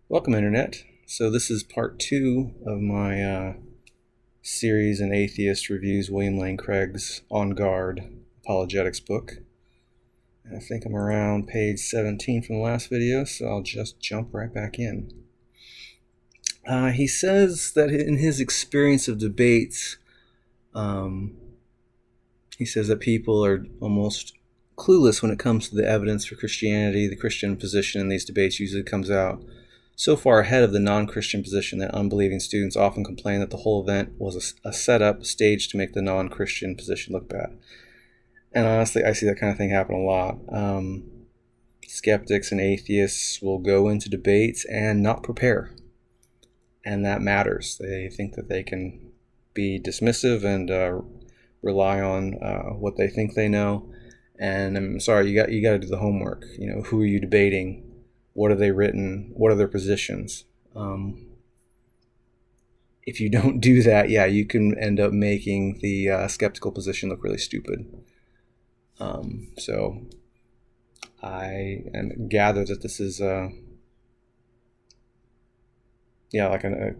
Welcome, Internet. So this is part 2 of my series in Atheist Reviews William Lane Craig's On Guard Apologetics book. I think I'm around page 17 from the last video, so I'll just jump right back in. He says that in his experience of debates, he says that people are almost clueless when it comes to the evidence for Christianity. The Christian position in these debates usually comes out so far ahead of the non-Christian position that unbelieving students often complain that the whole event was a setup, staged to make the non-Christian position look bad. And honestly, I see that kind of thing happen a lot. Skeptics and atheists will go into debates and not prepare. And that matters. They think that they can be dismissive and rely on what they think they know. And I'm sorry, you got to do the homework. You know, who are you debating? What have they written? What are their positions? If you don't do that, you can end up making the skeptical position look really stupid. So I gather that this is like a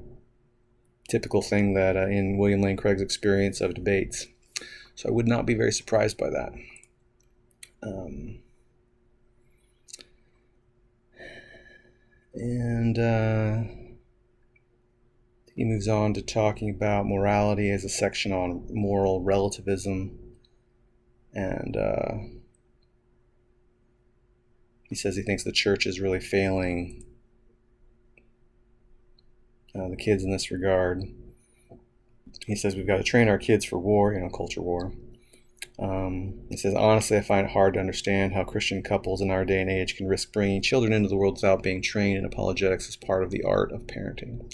typical thing that in William Lane Craig's experience of debates. So I would not be very surprised by that. He moves on to talking about morality as a section on moral relativism. And he says he thinks the church is really failing the kids in this regard. He says we've got to train our kids for war, culture war. He says, honestly, I find it hard to understand how Christian couples in our day and age can risk bringing children into the world without being trained in apologetics as part of the art of parenting.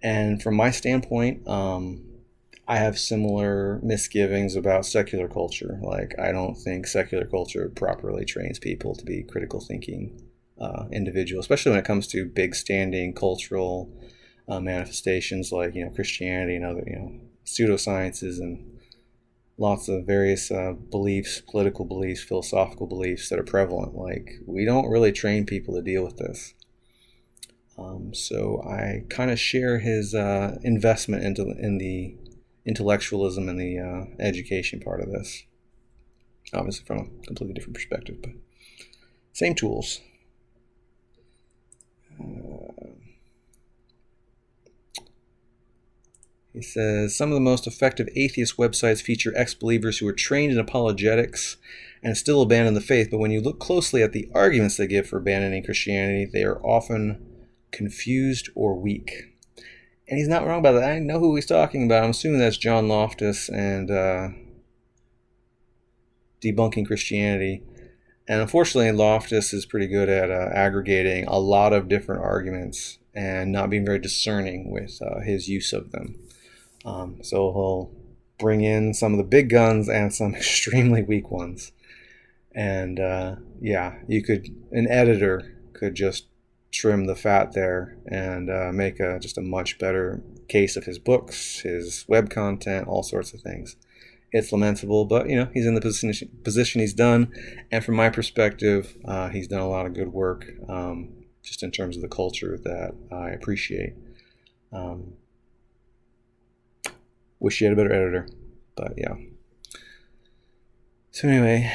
And from my standpoint, I have similar misgivings about secular culture. Like, I don't think secular culture properly trains people to be critical thinking individuals, especially when it comes to big standing cultural manifestations like, Christianity and other, pseudosciences and lots of various beliefs, political beliefs, philosophical beliefs that are prevalent. Like, we don't really train people to deal with this. So I kind of share his investment in the intellectualism and the education part of this. Obviously from a completely different perspective, but same tools. He says, some of the most effective atheist websites feature ex-believers who are trained in apologetics and still abandon the faith, but when you look closely at the arguments they give for abandoning Christianity, they are often confused or weak. And he's not wrong about that. I know who he's talking about. I'm assuming that's John Loftus and debunking Christianity. And unfortunately, Loftus is pretty good at aggregating a lot of different arguments and not being very discerning with his use of them. So he'll bring in some of the big guns and some extremely weak ones. And an editor could just trim the fat there and make just a much better case of his books, his web content, all sorts of things. It's lamentable, but he's in the position he's done, and from my perspective, he's done a lot of good work, just in terms of the culture that I appreciate. Wish you had a better editor, but yeah. So anyway,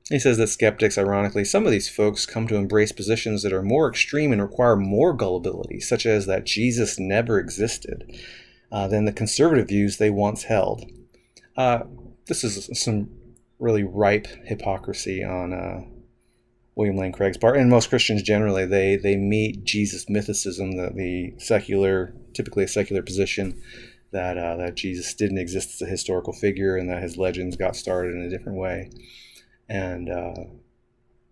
he says that skeptics, ironically, some of these folks come to embrace positions that are more extreme and require more gullibility, such as that Jesus never existed, than the conservative views they once held. This is some really ripe hypocrisy on William Lane Craig's part, and most Christians generally. They meet Jesus mythicism, typically a secular position, that Jesus didn't exist as a historical figure and that his legends got started in a different way. And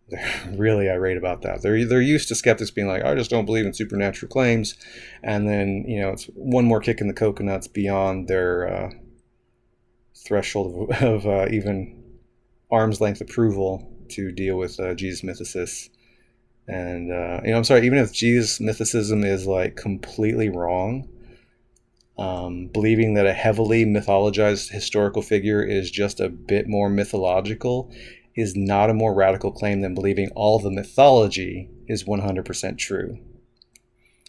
they're really irate about that. They're used to skeptics being like, I just don't believe in supernatural claims. And then, it's one more kick in the coconuts beyond their threshold of even arm's length approval to deal with Jesus mythicists. And, I'm sorry, even if Jesus mythicism is like completely wrong, believing that a heavily mythologized historical figure is just a bit more mythological is not a more radical claim than believing all the mythology is 100% true.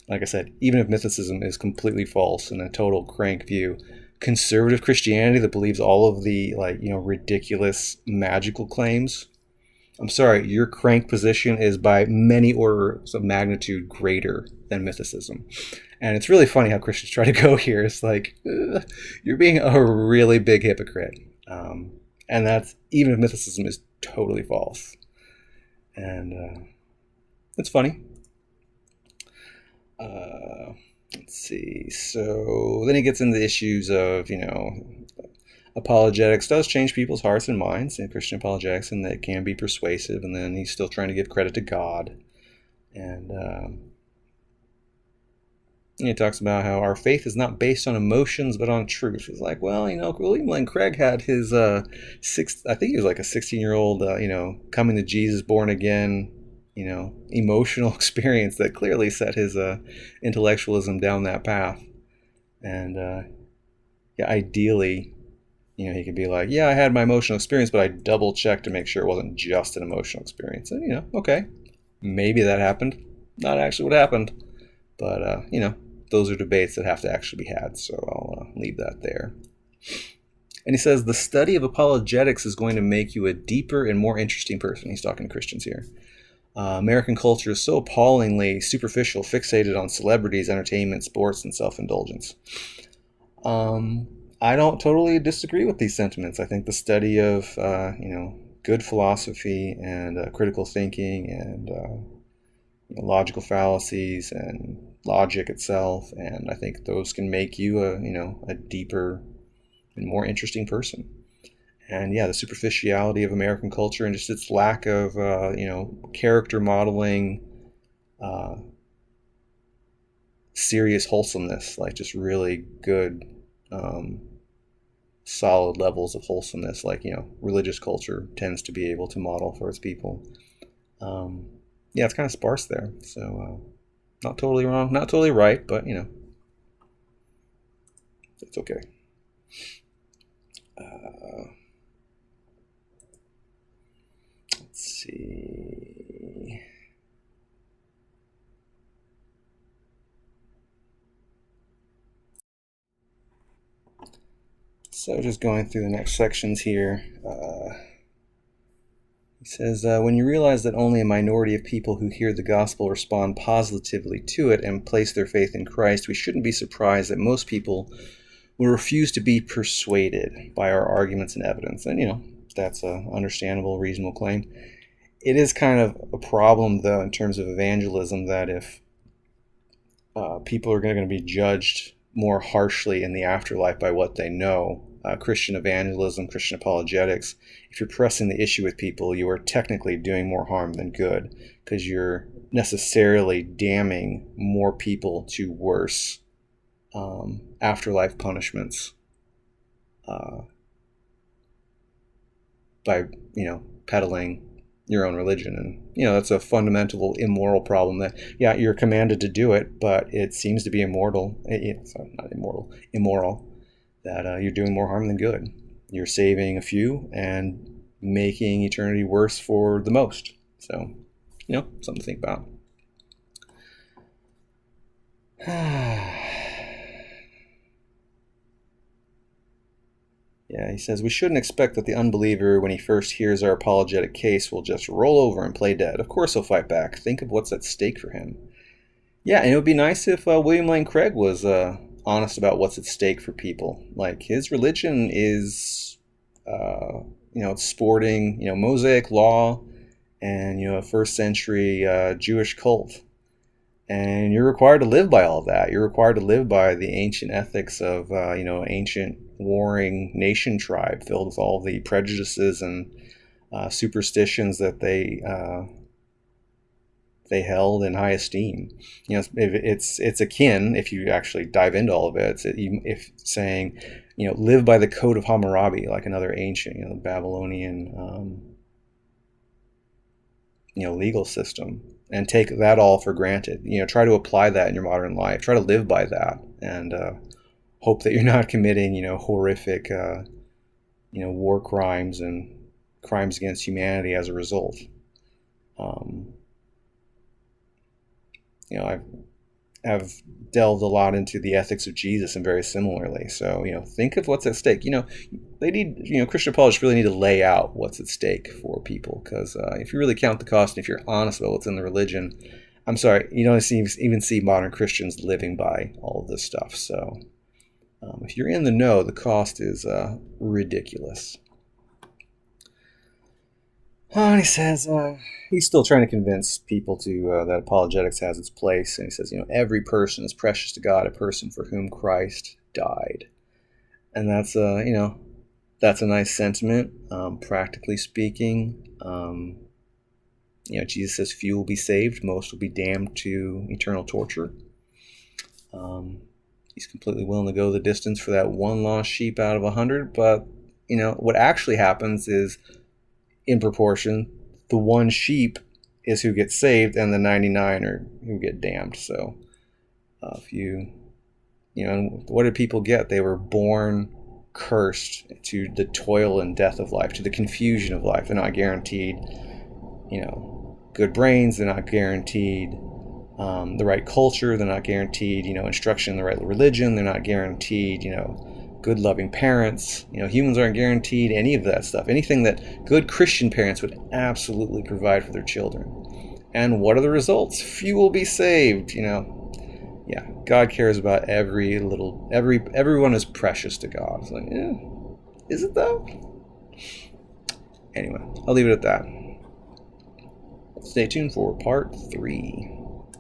Like I said, even if mythicism is completely false and a total crank view, conservative Christianity that believes all of the ridiculous magical claims, I'm sorry, your crank position is by many orders of magnitude greater than mythicism. And it's really funny how Christians try to go here. It's like, you're being a really big hypocrite. And that's even if mythicism is totally false. And it's funny. Let's see. So then he gets into the issues of, apologetics does change people's hearts and minds in Christian apologetics, and that it can be persuasive. And then he's still trying to give credit to God. And he talks about how our faith is not based on emotions but on truth. He's like, well, William Lane Craig had his I think he was like a 16-year-old, coming to Jesus, born again, emotional experience that clearly set his intellectualism down that path. And ideally, he could be like, yeah, I had my emotional experience, but I double checked to make sure it wasn't just an emotional experience. And okay, maybe that happened. Not actually what happened, but those are debates that have to actually be had. So I'll leave that there. And he says the study of apologetics is going to make you a deeper and more interesting person. He's talking to Christians here. American culture is so appallingly superficial, fixated on celebrities, entertainment, sports, and self-indulgence. I don't totally disagree with these sentiments. I think the study of, good philosophy and critical thinking and logical fallacies and logic itself, and I think those can make you a deeper and more interesting person. And the superficiality of American culture and just its lack of character modeling, serious wholesomeness, like just really good solid levels of wholesomeness, like religious culture tends to be able to model for its people. It's kind of sparse there. So not totally wrong, not totally right, but it's okay. Let's see. So just going through the next sections here. He says, when you realize that only a minority of people who hear the gospel respond positively to it and place their faith in Christ, we shouldn't be surprised that most people will refuse to be persuaded by our arguments and evidence. And, that's an understandable, reasonable claim. It is kind of a problem, though, in terms of evangelism, that if people are going to be judged more harshly in the afterlife by what they know, Christian evangelism, Christian apologetics, if you're pressing the issue with people, you are technically doing more harm than good, because you're necessarily damning more people to worse afterlife punishments by peddling your own religion. And that's a fundamental immoral problem that you're commanded to do it, but it seems to be immoral, that you're doing more harm than good. You're saving a few and making eternity worse for the most. So something to think about. He says, we shouldn't expect that the unbeliever, when he first hears our apologetic case, will just roll over and play dead. Of course he'll fight back. Think of what's at stake for him. And it would be nice if William Lane Craig was honest about what's at stake for people. Like, his religion is, it's sporting, Mosaic law and, a first century Jewish cult. And you're required to live by all of that. You're required to live by the ancient ethics of, ancient warring nation tribe filled with all the prejudices and superstitions that they held in high esteem. It's akin, if you actually dive into all of it, if saying, live by the code of Hammurabi, like another ancient, Babylonian, legal system, and take that all for granted. Try to apply that in your modern life. Try to live by that, and hope that you're not committing, horrific, war crimes and crimes against humanity as a result. I've delved a lot into the ethics of Jesus and very similarly. So, think of what's at stake. They need, Christian apologists really need to lay out what's at stake for people, because if you really count the cost and if you're honest about what's in the religion, I'm sorry, you don't even see modern Christians living by all of this stuff. So if you're in the know, the cost is ridiculous. And he says he's still trying to convince people that apologetics has its place. And he says, every person is precious to God, a person for whom Christ died. And that's that's a nice sentiment. Practically speaking, Jesus says few will be saved, most will be damned to eternal torture. He's completely willing to go the distance for that one lost sheep out of 100. But what actually happens is, in proportion, the one sheep is who gets saved and the 99 are who get damned. So what did people get? They were born cursed to the toil and death of life, to the confusion of life. They're not guaranteed good brains. They're not guaranteed the right culture. They're not guaranteed instruction in the right religion. They're not guaranteed good loving parents. Humans aren't guaranteed any of that stuff. Anything that good Christian parents would absolutely provide for their children. And what are the results? Few will be saved. Yeah, God cares about everyone is precious to God. It's like, is it though? Anyway, I'll leave it at that. Stay tuned for part 3.